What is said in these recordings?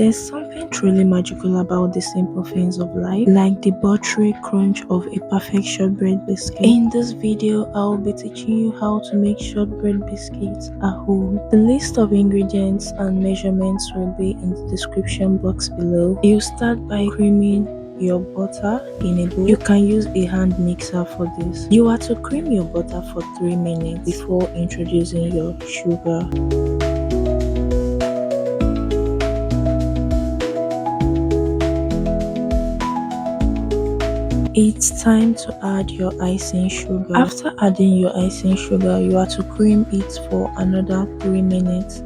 There's something truly magical about the simple things of life, like the buttery crunch of a perfect shortbread biscuit. In this video, I'll be teaching you how to make shortbread biscuits at home. The list of ingredients and measurements will be in the description box below. You start by creaming your butter in a bowl. You can use a hand mixer for this. You are to cream your butter for 3 minutes before introducing your sugar. It's time to add your icing sugar. After adding your icing sugar, you are to cream it for another 3 minutes.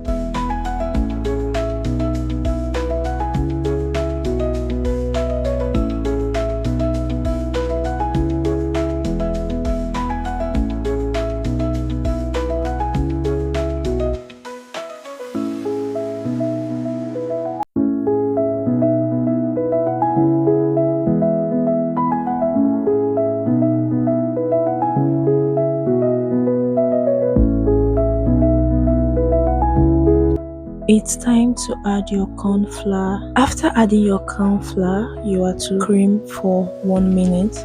It's time to add your corn flour. After adding your corn flour, you are to cream for 1 minute.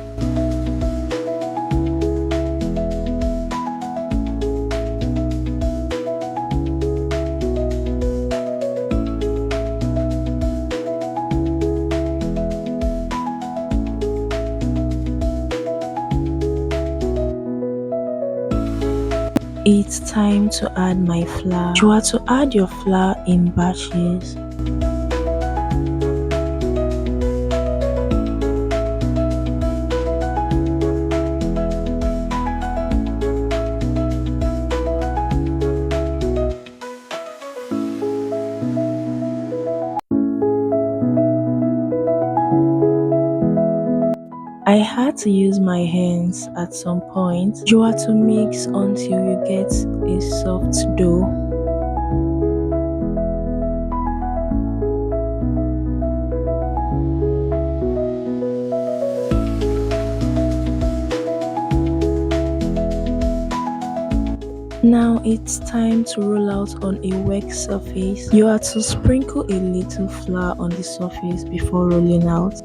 It's time to add my flour. You are to add your flour in batches. I had to use my hands at some point. You are to mix until you get a soft dough. Now it's time to roll out on a wet surface. You are to sprinkle a little flour on the surface before rolling out.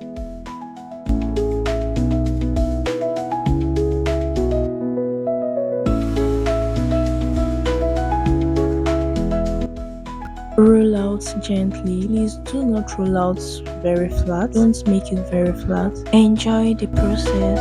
Roll out gently. Please do not roll out very flat. Don't make it very flat. Enjoy the process.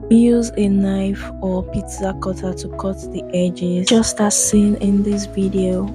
Use a knife or pizza cutter to cut the edges, just as seen in this video.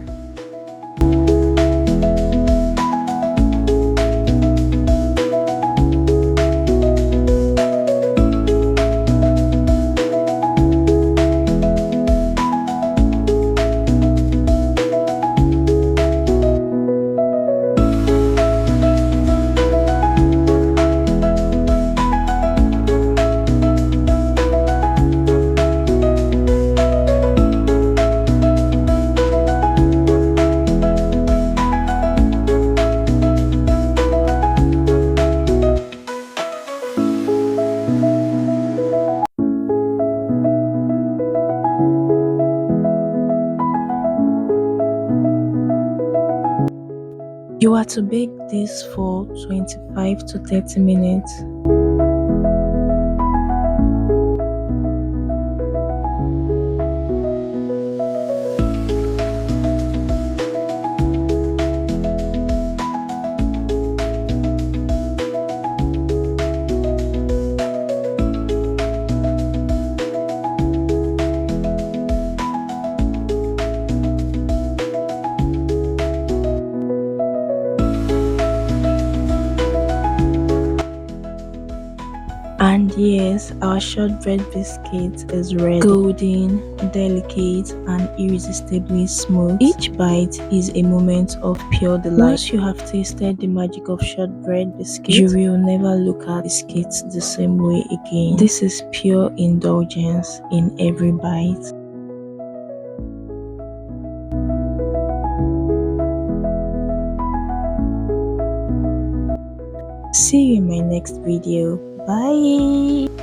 You are to bake this for 25 to 30 minutes. this, our shortbread biscuit is ready. Golden, delicate, and irresistibly smooth. Each bite is a moment of pure delight. Once you have tasted the magic of shortbread biscuit, you will never look at biscuits the same way again. This is pure indulgence in every bite. See you in my next video. Bye.